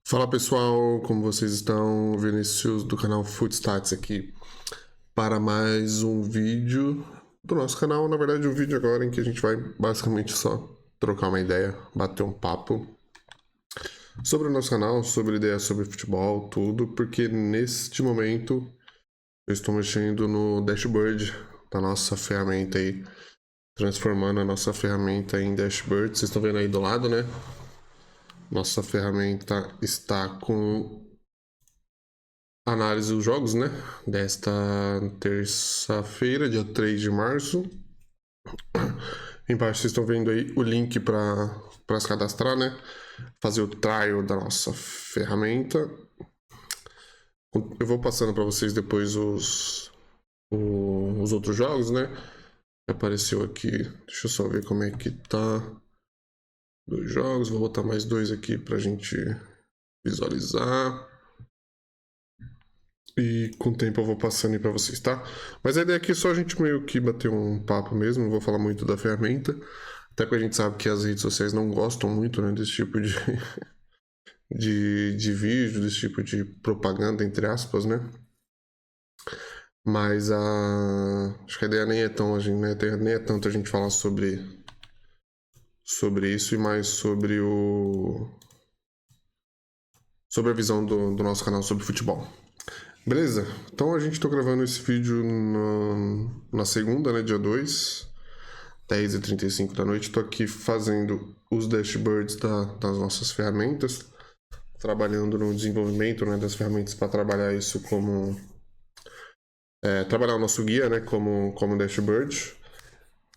Fala pessoal, como vocês estão? Vinícius do canal Footstats aqui para mais um vídeo do nosso canal. Na verdade, um vídeo agora em que a gente vai basicamente só trocar uma ideia, bater um papo sobre o nosso canal, sobre ideias sobre futebol, tudo, porque neste momento eu estou mexendo no dashboard da nossa ferramenta aí, transformando a nossa ferramenta em dashboard. Vocês estão vendo aí do lado, né? Nossa ferramenta está com análise dos jogos, né? Desta terça-feira, dia 3 de março. Embaixo vocês estão vendo aí o link para se cadastrar, né? Fazer o trial da nossa ferramenta. Eu vou passando para vocês depois os outros jogos, né? Apareceu aqui, deixa eu só ver como é que tá. Dois jogos, vou botar mais dois aqui pra gente visualizar. E com o tempo eu vou passando aí pra vocês, tá? Mas a ideia aqui é só a gente meio que bater um papo mesmo, não vou falar muito da ferramenta. Até porque a gente sabe que as redes sociais não gostam muito, né, desse tipo de vídeo, desse tipo de propaganda, entre aspas, né? Mas acho que a ideia nem é tão, nem é tanto a gente falar sobre isso e mais sobre sobre a visão do nosso canal sobre futebol. Beleza? Então a gente tá gravando esse vídeo na segunda, né, dia 2, 10h35 da noite. Tô aqui fazendo os dashboards das nossas ferramentas, trabalhando no desenvolvimento, né, das ferramentas para trabalhar isso como... trabalhar o nosso guia, né, como dashboard.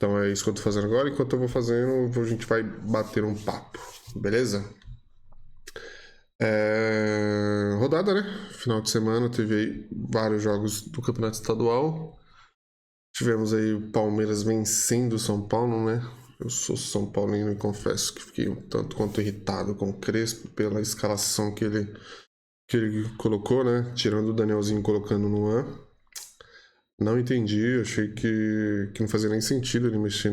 Então é isso que eu tô fazendo agora. Enquanto eu vou fazendo, a gente vai bater um papo, beleza? Rodada, né? Final de semana teve aí vários jogos do Campeonato Estadual. Tivemos aí o Palmeiras vencendo o São Paulo, né? Eu sou São Paulino e confesso que fiquei um tanto quanto irritado com o Crespo pela escalação que ele colocou, né? Tirando o Danielzinho e colocando no Luan. Não entendi, achei que não fazia nem sentido ele mexer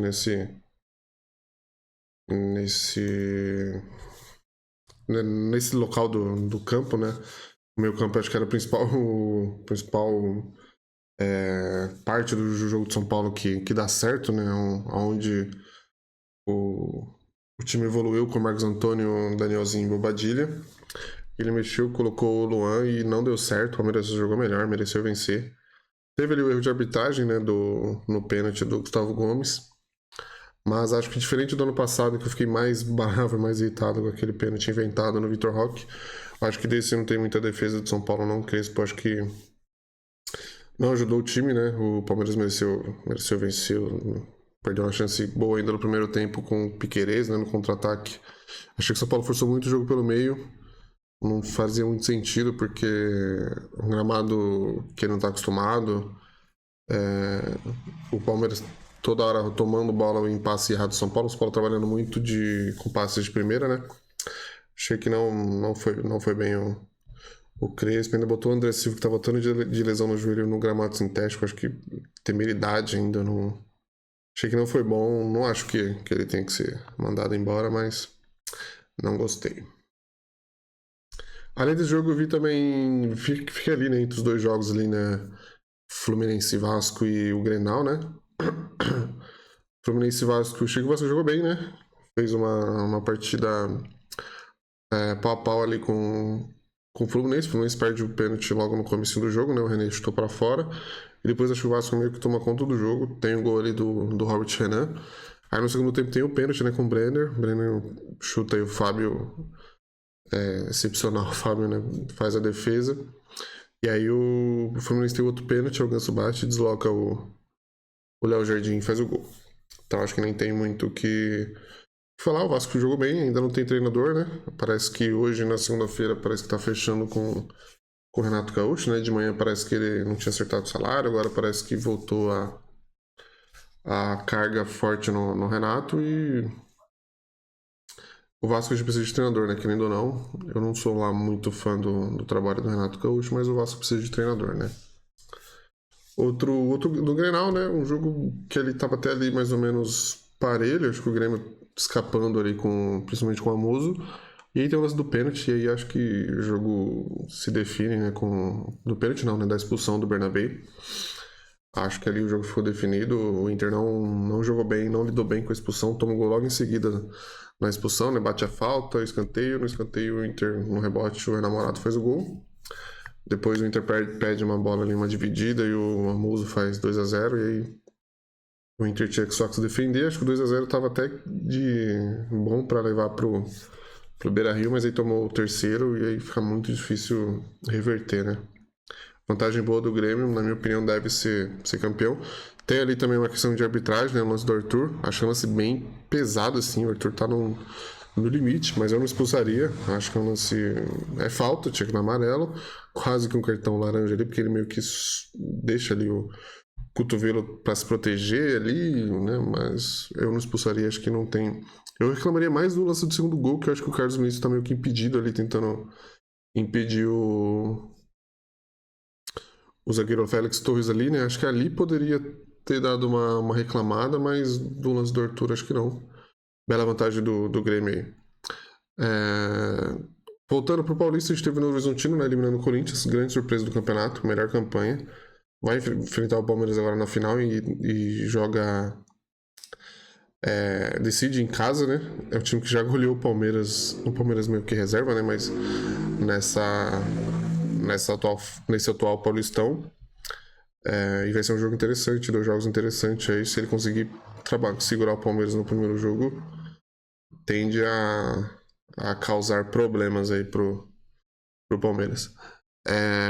nesse local do campo, né? O meio campo acho que era o principal parte do jogo de São Paulo que dá certo, né? Onde o time evoluiu com o Marcos Antônio, Danielzinho e Bobadilha. Ele mexeu, colocou o Luan e não deu certo. O Palmeiras jogou melhor, mereceu vencer. Teve ali o erro de arbitragem, né? No pênalti do Gustavo Gomes. Mas acho que diferente do ano passado, que eu fiquei mais bravo, mais irritado com aquele pênalti inventado no Vitor Roque, acho que desse não tem muita defesa de São Paulo, não. Crespo, acho que não ajudou o time, né? O Palmeiras mereceu vencer. Perdeu uma chance boa ainda no primeiro tempo com o Piquerez, né? No contra-ataque. Achei que o São Paulo forçou muito o jogo pelo meio. Não fazia muito sentido, porque um gramado que ele não está acostumado. O Palmeiras toda hora tomando bola em passe errado do São Paulo. O São Paulo trabalhando muito com passes de primeira, né? Achei que não foi bem o Crespo. Ainda botou o André Silva, que tá voltando de lesão no joelho no gramado sintético. Acho que temeridade ainda não. Achei que não foi bom. Não acho que ele tem que ser mandado embora, mas não gostei. Além desse jogo, eu vi também. Fiquei ali, né? Entre os dois jogos ali, né? Fluminense Vasco e o Grenal, né? Fluminense Vasco, o Chico Vasco jogou bem, né? Fez uma partida pau a pau ali com o Fluminense. O Fluminense perde o pênalti logo no começo do jogo, né? O René chutou pra fora. E depois acho que o Vasco meio que toma conta do jogo. Tem o gol ali do Robert Renan. Aí no segundo tempo tem o pênalti, né? Com o Brenner. O Brenner chuta aí o Fábio. Excepcional, o Fábio, né? Faz a defesa. E aí o Fluminense tem outro pênalti, o Ganso bate e desloca o Léo Jardim e faz o gol. Então acho que nem tem muito o que falar. O Vasco jogou bem, ainda não tem treinador, né? Parece que hoje, na segunda-feira, parece que tá fechando com o Renato Gaúcho, né? De manhã parece que ele não tinha acertado o salário, agora parece que voltou a carga forte no Renato e o Vasco a gente precisa de treinador, né? Querendo ou não, eu não sou lá muito fã do trabalho do Renato Gaúcho, mas o Vasco precisa de treinador, né? Outro do Grenal, né? Um jogo que ele tava até ali mais ou menos parelho, acho que o Grêmio escapando ali principalmente com o Amuso. E aí tem o lance do pênalti, e aí acho que o jogo se define, né, com... Do pênalti não, né, da expulsão do Bernabé. Acho que ali o jogo ficou definido, o Inter não jogou bem, não lidou bem com a expulsão, toma o gol logo em seguida na expulsão, né, bate a falta, escanteio, no escanteio o Inter, no rebote, o Enamorado faz o gol. Depois o Inter perde uma bola ali, uma dividida, e o Amuso faz 2-0, e aí o Inter tinha que só se defender. Acho que o 2-0 tava até de bom para levar pro Beira-Rio, mas aí tomou o terceiro e aí fica muito difícil reverter, né? Vantagem boa do Grêmio, na minha opinião, deve ser campeão. Tem ali também uma questão de arbitragem, né? O lance do Arthur. Acho um lance bem pesado, assim. O Arthur tá no limite, mas eu não expulsaria. Acho que é um lance. É falta, tinha que dar amarelo. Quase que um cartão laranja ali, porque ele meio que deixa ali o cotovelo para se proteger ali, né? Mas eu não expulsaria, acho que não tem. Eu reclamaria mais do lance do segundo gol, que eu acho que o Carlos Vinícius tá meio que impedido ali, tentando impedir o zagueiro Félix Torres ali, né? Acho que ali poderia ter dado uma reclamada, mas do lance do Arthur acho que não. Bela vantagem do Grêmio aí. Voltando pro Paulista, a gente teve o Novo Horizontino, né, eliminando o Corinthians, grande surpresa do campeonato, melhor campanha. Vai enfrentar o Palmeiras agora na final e joga. Decide em casa, né? É o time que já goleou o Palmeiras meio que reserva, né? Mas nesse atual Paulistão. E vai ser um jogo interessante, 2 jogos interessantes aí. Se ele conseguir segurar o Palmeiras no primeiro jogo, tende a causar problemas aí pro Palmeiras.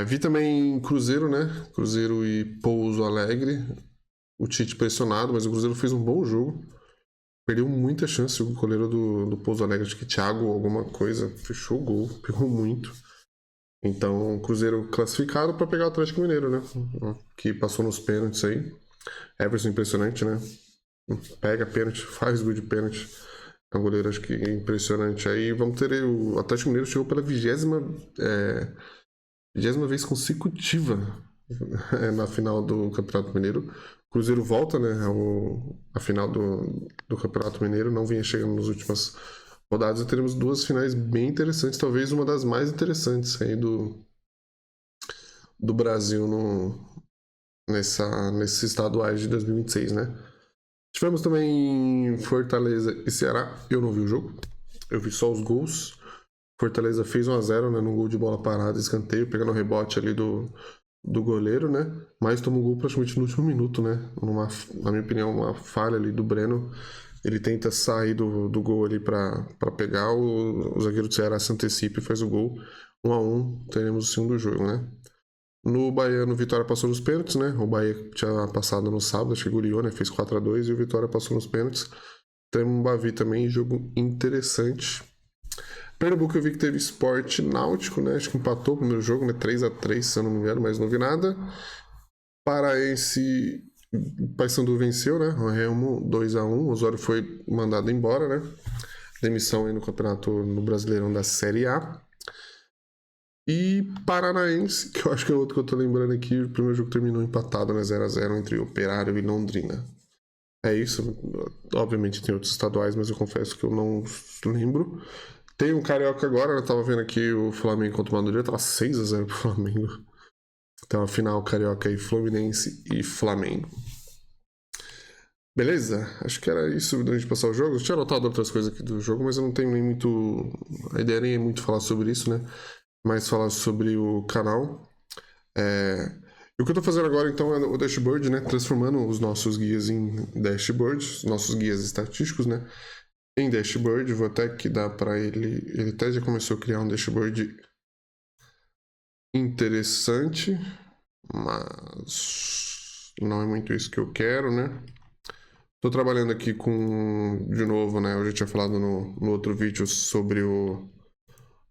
Vi também Cruzeiro, né? Cruzeiro e Pouso Alegre. O Tite pressionado, mas o Cruzeiro fez um bom jogo. Perdeu muita chance o goleiro do Pouso Alegre, acho que Thiago alguma coisa, fechou o gol, pegou muito. Então, Cruzeiro classificado para pegar o Atlético Mineiro, né? Que passou nos pênaltis aí. Everson impressionante, né? Pega pênalti, faz gol de pênalti. É um goleiro, acho que impressionante. Aí vamos ter o Atlético Mineiro chegou pela 20ª vez consecutiva na final do Campeonato Mineiro. O Cruzeiro volta, né? A final do Campeonato Mineiro, não vinha chegando nas últimas rodadas, e teremos 2 finais bem interessantes, talvez uma das mais interessantes aí do Brasil nesses estaduais de 2026, né? Tivemos também Fortaleza e Ceará. Eu não vi o jogo, eu vi só os gols. Fortaleza fez 1-0, né, num gol de bola parada, escanteio, pegando o rebote ali do goleiro, né? Mas tomou um gol praticamente no último minuto, né? Na minha opinião, uma falha ali do Breno. Ele tenta sair do gol ali para pegar, o zagueiro do Ceará se antecipa e faz o gol. 1-1, teremos o segundo jogo, né? No Baiano, o Vitória passou nos pênaltis, né? O Bahia tinha passado no sábado, acho que goleou, né? Fez 4-2 e o Vitória passou nos pênaltis. Temos um Bavi também, jogo interessante. Pernambuco eu vi que teve Sport Náutico, né? Acho que empatou o primeiro jogo, né? 3-3, se eu não me engano, mas não vi nada. Paraense, Paysandu venceu, né? O Remo 2-1. O Osório foi mandado embora, né? Demissão aí no campeonato no Brasileirão da Série A. E Paranaense, que eu acho que é outro que eu tô lembrando aqui, o primeiro jogo terminou empatado, né? 0-0 entre Operário e Londrina. É isso. Obviamente tem outros estaduais, mas eu confesso que eu não lembro. Tem um Carioca agora, eu tava vendo aqui o Flamengo contra o Madureira, tava 6-0 pro Flamengo. Então a final Carioca aí, Fluminense e Flamengo. Beleza? Acho que era isso da gente passar o jogo. Eu tinha anotado outras coisas aqui do jogo, mas eu não tenho nem muito... A ideia nem é muito falar sobre isso, né? Mas falar sobre o canal. E o que eu tô fazendo agora, então, é o dashboard, né? Transformando os nossos guias em dashboards, nossos guias estatísticos, né? Em dashboard, vou até que dar para ele. Ele até já começou a criar um dashboard interessante, mas não é muito isso que eu quero, né? Tô trabalhando aqui de novo, né? Eu já tinha falado no outro vídeo sobre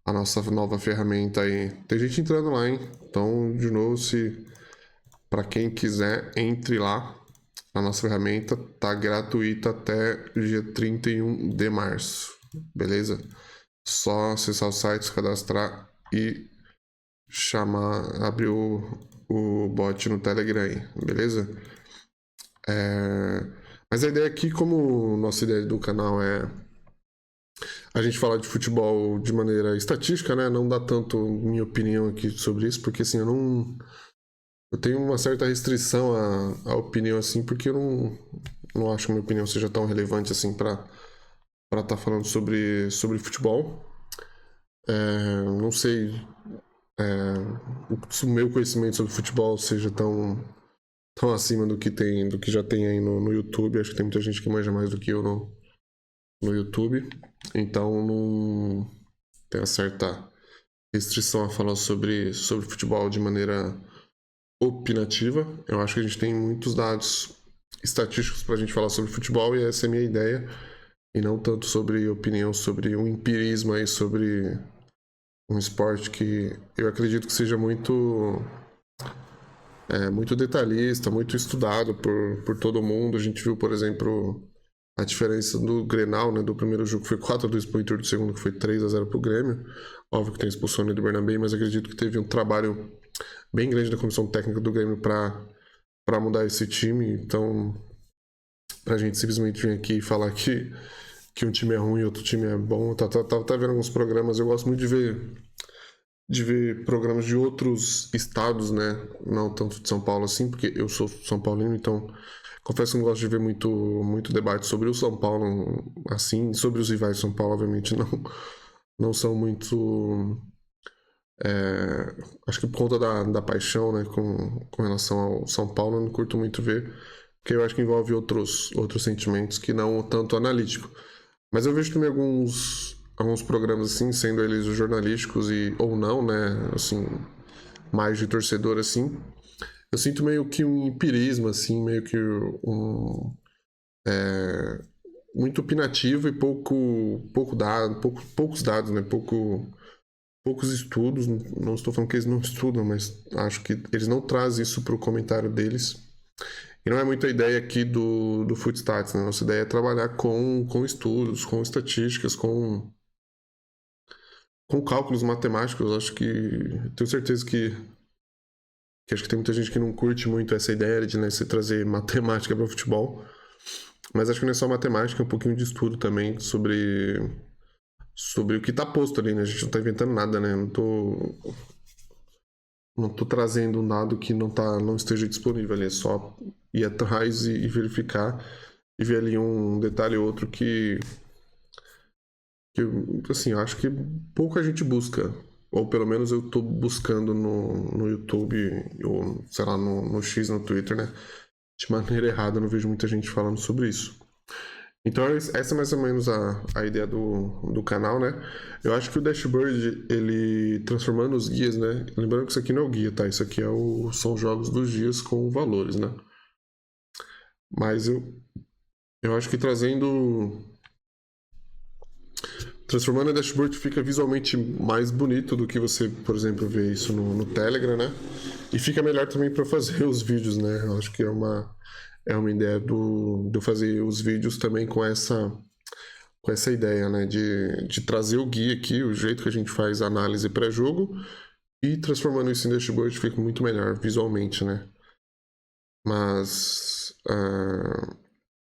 a nossa nova ferramenta aí. Tem gente entrando lá, hein? Então, de novo, para quem quiser, entre lá. A nossa ferramenta tá gratuita até dia 31 de março, beleza? Só acessar o site, se cadastrar e abrir o bot no Telegram aí, beleza? Mas a ideia aqui, como nossa ideia do canal é a gente falar de futebol de maneira estatística, né? Não dá tanto minha opinião aqui sobre isso, porque assim, eu tenho uma certa restrição à opinião assim, porque eu não acho que a minha opinião seja tão relevante assim para estar falando sobre futebol. Não sei se o meu conhecimento sobre futebol seja tão acima do que já tem aí no YouTube. Acho que tem muita gente que manja mais do que eu no YouTube. Então não tenho certa restrição a falar sobre futebol de maneira opinativa. Eu acho que a gente tem muitos dados estatísticos para a gente falar sobre futebol e essa é a minha ideia. E não tanto sobre opinião, sobre um empirismo aí, sobre um esporte que eu acredito que seja muito detalhista, muito estudado por todo mundo. A gente viu, por exemplo, a diferença do Grenal, né, do primeiro jogo que foi 4-2 pro Inter, do segundo que foi 3-0 pro Grêmio. Óbvio que tem a expulsão do Bernabéu, mas acredito que teve um trabalho bem grande da comissão técnica do Grêmio para mudar esse time. Então, pra gente simplesmente vir aqui e falar que um time é ruim e outro time é bom. Tá vendo alguns programas, eu gosto muito de ver programas de outros estados, né? Não tanto de São Paulo assim, porque eu sou São Paulino, então confesso que não gosto de ver muito debate sobre o São Paulo, assim, sobre os rivais de São Paulo, obviamente não são muito. Acho que por conta da paixão, né, com relação ao São Paulo, eu não curto muito ver, porque eu acho que envolve outros sentimentos que não o tanto analítico. Mas eu vejo também alguns programas assim, sendo eles os jornalísticos ou não, né, assim, mais de torcedor assim. Eu sinto meio que um empirismo, assim, meio que muito opinativo e poucos dados, né, poucos estudos. Não estou falando que eles não estudam, mas acho que eles não trazem isso para o comentário deles. E não é muito a ideia aqui do Footstats, né? Nossa ideia é trabalhar com estudos, com estatísticas, com cálculos matemáticos. Acho que tenho certeza que acho que tem muita gente que não curte muito essa ideia de, né, se trazer matemática para o futebol. Mas acho que não é só matemática, é um pouquinho de estudo também sobre o que está posto ali, né? A gente não está inventando nada, né? Não tô trazendo um dado que não esteja disponível ali, é só ir atrás e verificar e ver ali um detalhe ou outro que assim, eu acho que pouca gente busca, ou pelo menos eu tô buscando no YouTube, ou sei lá, no X, no Twitter, né? De maneira errada, eu não vejo muita gente falando sobre isso. Então, essa é mais ou menos a ideia do canal, né? Eu acho que o dashboard, ele transformando os guias, né? Lembrando que isso aqui não é o guia, tá? Isso aqui são jogos dos dias com valores, né? Mas eu acho que transformando o dashboard fica visualmente mais bonito do que você, por exemplo, ver isso no Telegram, né? E fica melhor também para fazer os vídeos, né? Eu acho que é uma ideia de eu fazer os vídeos também com essa ideia, né? De trazer o guia aqui, o jeito que a gente faz a análise pré-jogo e transformando isso em dashboard fica muito melhor visualmente, né? Mas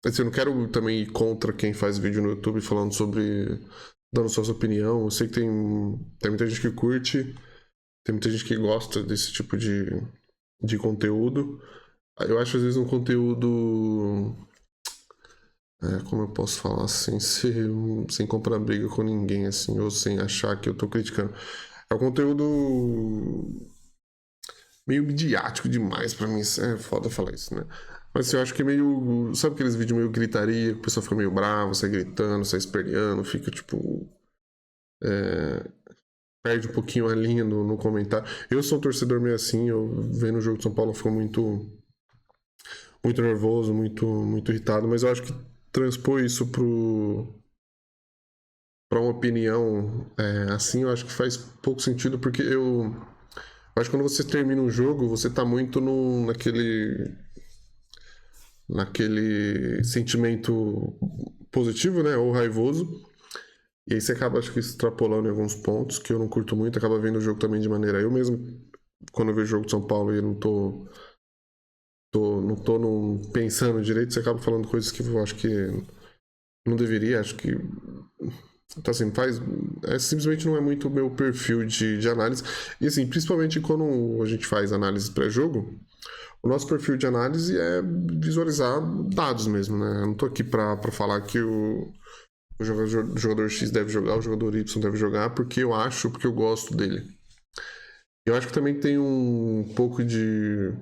assim, eu não quero também ir contra quem faz vídeo no YouTube falando sobre, dando sua opinião. Eu sei que tem muita gente que curte, tem muita gente que gosta desse tipo de conteúdo. Eu acho às vezes um conteúdo, como eu posso falar, sem comprar briga com ninguém, assim, ou sem achar que eu tô criticando. É um conteúdo meio midiático demais pra mim. É foda falar isso, né? Mas assim, eu acho que é meio. Sabe aqueles vídeos meio gritaria, que o pessoal fica meio bravo, sai gritando, sai esperneando, fica tipo. Perde um pouquinho a linha no comentário. Eu sou um torcedor meio assim, eu vendo o jogo de São Paulo, eu fico muito nervoso, muito irritado, mas eu acho que transpor isso pra uma opinião assim, eu acho que faz pouco sentido, porque eu acho que quando você termina um jogo, você tá muito naquele sentimento positivo, né, ou raivoso, e aí você acaba, acho que, extrapolando em alguns pontos que eu não curto muito, acaba vendo o jogo também de maneira. Eu mesmo, quando eu vejo o jogo de São Paulo e eu não tô pensando direito, você acaba falando coisas que eu acho que não deveria, acho que Então, assim, simplesmente não é muito o meu perfil de análise. E, assim, principalmente quando a gente faz análise pré-jogo, o nosso perfil de análise é visualizar dados mesmo, né? Eu não tô aqui pra falar que o jogador X deve jogar, o jogador Y deve jogar, porque eu gosto dele. Eu acho que também tem um pouco de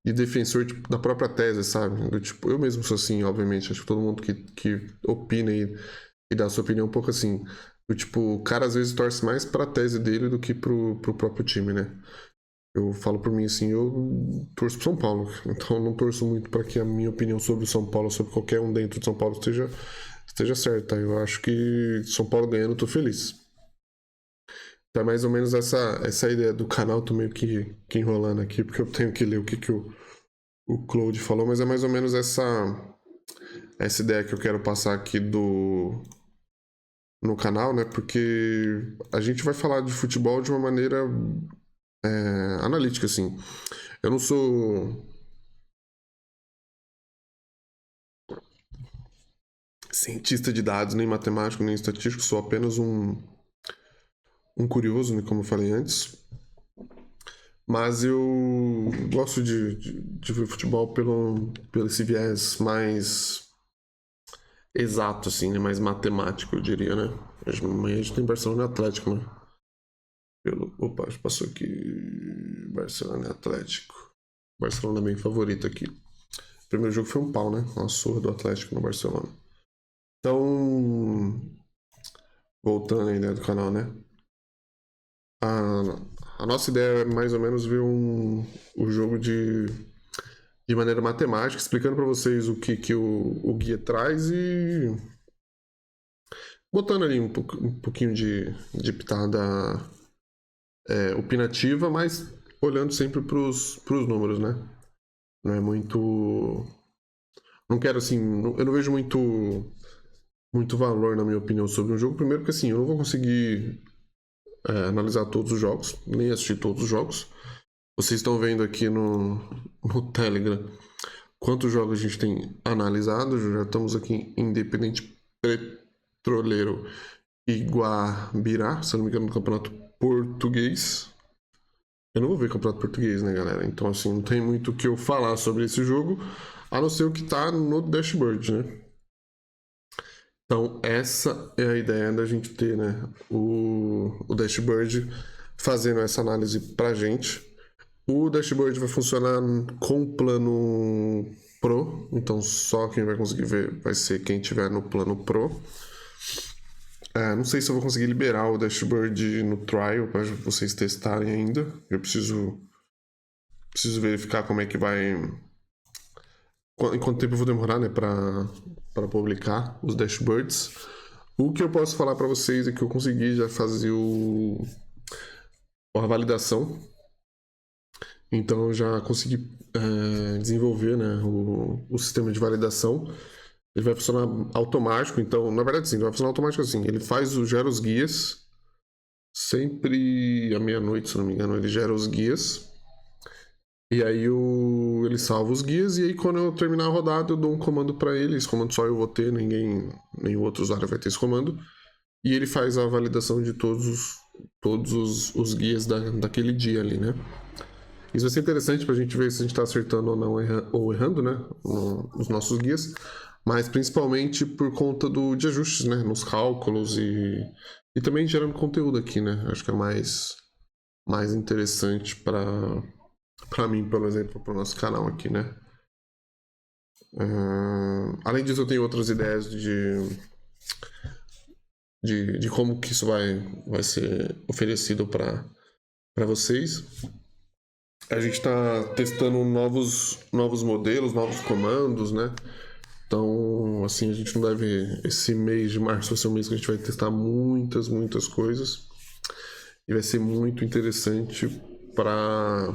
defensor tipo, da própria tese, sabe? Do, tipo, eu mesmo sou assim, obviamente. Acho que todo mundo que opina e dá a sua opinião um pouco assim. Do, tipo, o cara às vezes torce mais pra tese dele do que pro próprio time, né? Eu falo por mim assim, eu torço pro São Paulo. Então eu não torço muito para que a minha opinião sobre o São Paulo, sobre qualquer um dentro de São Paulo, esteja certa. Eu acho que São Paulo ganhando, eu tô feliz. Então é mais ou menos essa ideia do canal, tô meio que enrolando aqui, porque eu tenho que ler o que o Claude falou, mas é mais ou menos essa ideia que eu quero passar aqui no canal, né? Porque a gente vai falar de futebol de uma maneira analítica, assim. Eu não sou cientista de dados, nem matemático, nem estatístico, sou apenas um curioso, né, como eu falei antes. Mas eu gosto de ver futebol pelo esse viés mais exato, assim, né? Mais matemático, eu diria, né? Amanhã a gente tem Barcelona e Atlético, né? Opa, passou aqui. Barcelona e Atlético. Barcelona é bem favorito aqui. O primeiro jogo foi um pau, né? Uma surra do Atlético no Barcelona. Então, voltando à ideia do canal, né? A nossa ideia é mais ou menos ver o jogo de maneira matemática, explicando para vocês o que o guia traz e botando ali um pouquinho de pitada opinativa, mas olhando sempre pros números, né? Não é muito. Não quero assim. Eu não vejo muito valor, na minha opinião, sobre um jogo. Primeiro, porque assim, eu não vou conseguir analisar todos os jogos, nem assistir todos os jogos. Vocês estão vendo aqui no Telegram quantos jogos a gente tem analisado. Já estamos aqui em Independente Petroleiro e Guabirá, se não me engano, no Campeonato Português. Eu não vou ver Campeonato Português, né, galera? Então, assim, não tem muito o que eu falar sobre esse jogo, a não ser o que tá no dashboard, né? Então, essa é a ideia da gente ter, né? O dashboard fazendo essa análise pra gente. O dashboard vai funcionar com o plano Pro, então só quem vai conseguir ver vai ser quem tiver no plano Pro. Não sei se eu vou conseguir liberar o dashboard no trial para vocês testarem ainda. Eu preciso verificar como é que vai. Em quanto tempo eu vou demorar, né, para publicar os dashboards. O que eu posso falar para vocês é que eu consegui já fazer a validação. Então eu já consegui desenvolver, né, o sistema de validação. Ele vai funcionar automático, então, na verdade sim, ele vai funcionar automático assim. Ele gera os guias, sempre à meia-noite, se não me engano, ele gera os guias. E aí ele salva os guias, e aí quando eu terminar a rodada eu dou um comando para ele. Esse comando só eu vou ter, nenhum outro usuário vai ter esse comando. E ele faz a validação de todos os guias daquele dia ali, né? Isso vai ser interessante pra gente ver se a gente tá acertando ou não, ou errando, né? Nos nossos guias. Mas principalmente por conta de ajustes, né? Nos cálculos e também gerando conteúdo aqui, né? Acho que é mais interessante para mim, por exemplo, para o nosso canal aqui, né? Além disso, eu tenho outras ideias de como que isso vai ser oferecido para vocês. A gente está testando novos modelos, novos comandos, né? Então, assim, a gente não deve. Esse mês de março vai ser um mês que a gente vai testar muitas coisas. E vai ser muito interessante para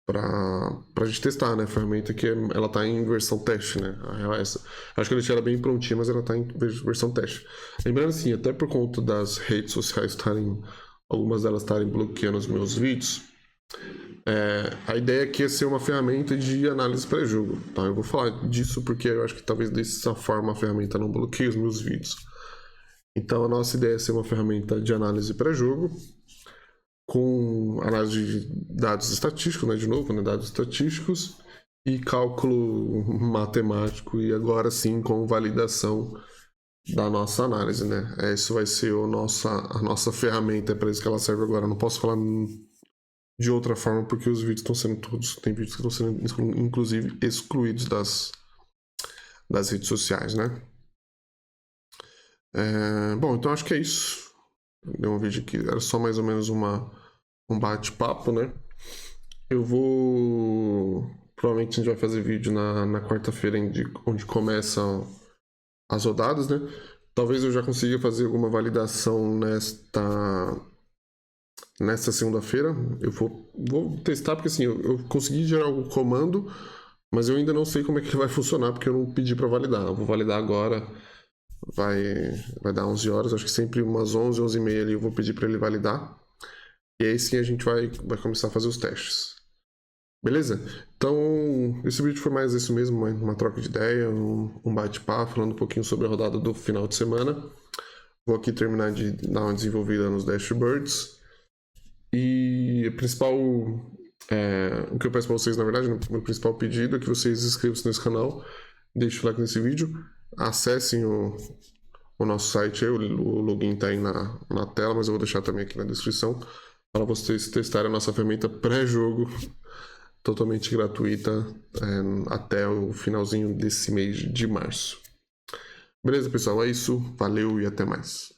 a gente testar, né? A ferramenta que ela tá em versão teste, né? A real é essa. Acho que eu deixei ela bem prontinha, mas ela tá em versão teste. Lembrando assim, até por conta das redes sociais algumas delas estarem bloqueando os meus vídeos, a ideia aqui é ser uma ferramenta de análise pré-jogo, tá? Eu vou falar disso porque eu acho que talvez dessa forma a ferramenta não bloqueie os meus vídeos. Então a nossa ideia é ser uma ferramenta de análise pré-jogo, com análise de dados estatísticos, né, de novo, né, dados estatísticos e cálculo matemático, e agora sim com validação da nossa análise, né? Isso vai ser a nossa ferramenta, é para isso que ela serve agora. Eu não posso falar de outra forma porque os vídeos estão sendo todos, tem vídeos que estão sendo inclusive excluídos das redes sociais, né? Bom, então acho que é isso. Deu um vídeo aqui, era só mais ou menos um bate-papo, né? Eu vou. Provavelmente a gente vai fazer vídeo na quarta-feira, onde começam as rodadas, né? Talvez eu já consiga fazer alguma validação nesta segunda-feira. Eu vou testar, porque assim, eu consegui gerar algum comando, mas eu ainda não sei como é que vai funcionar, porque eu não pedi para validar. Eu vou validar agora, vai dar 11 horas, acho que sempre umas 11, 11 e meia ali eu vou pedir para ele validar. E aí sim a gente vai começar a fazer os testes. Beleza? Então, esse vídeo foi mais isso mesmo, uma troca de ideia, um bate-papo, falando um pouquinho sobre a rodada do final de semana. Vou aqui terminar de dar uma desenvolvida nos dashboards. E o que eu peço para vocês, na verdade, meu principal pedido é que vocês inscrevam-se nesse canal, deixem o like nesse vídeo, acessem o nosso site, o login está aí na tela, mas eu vou deixar também aqui na descrição, para vocês testarem a nossa ferramenta pré-jogo, totalmente gratuita, até o finalzinho desse mês de março. Beleza, pessoal? É isso. Valeu e até mais.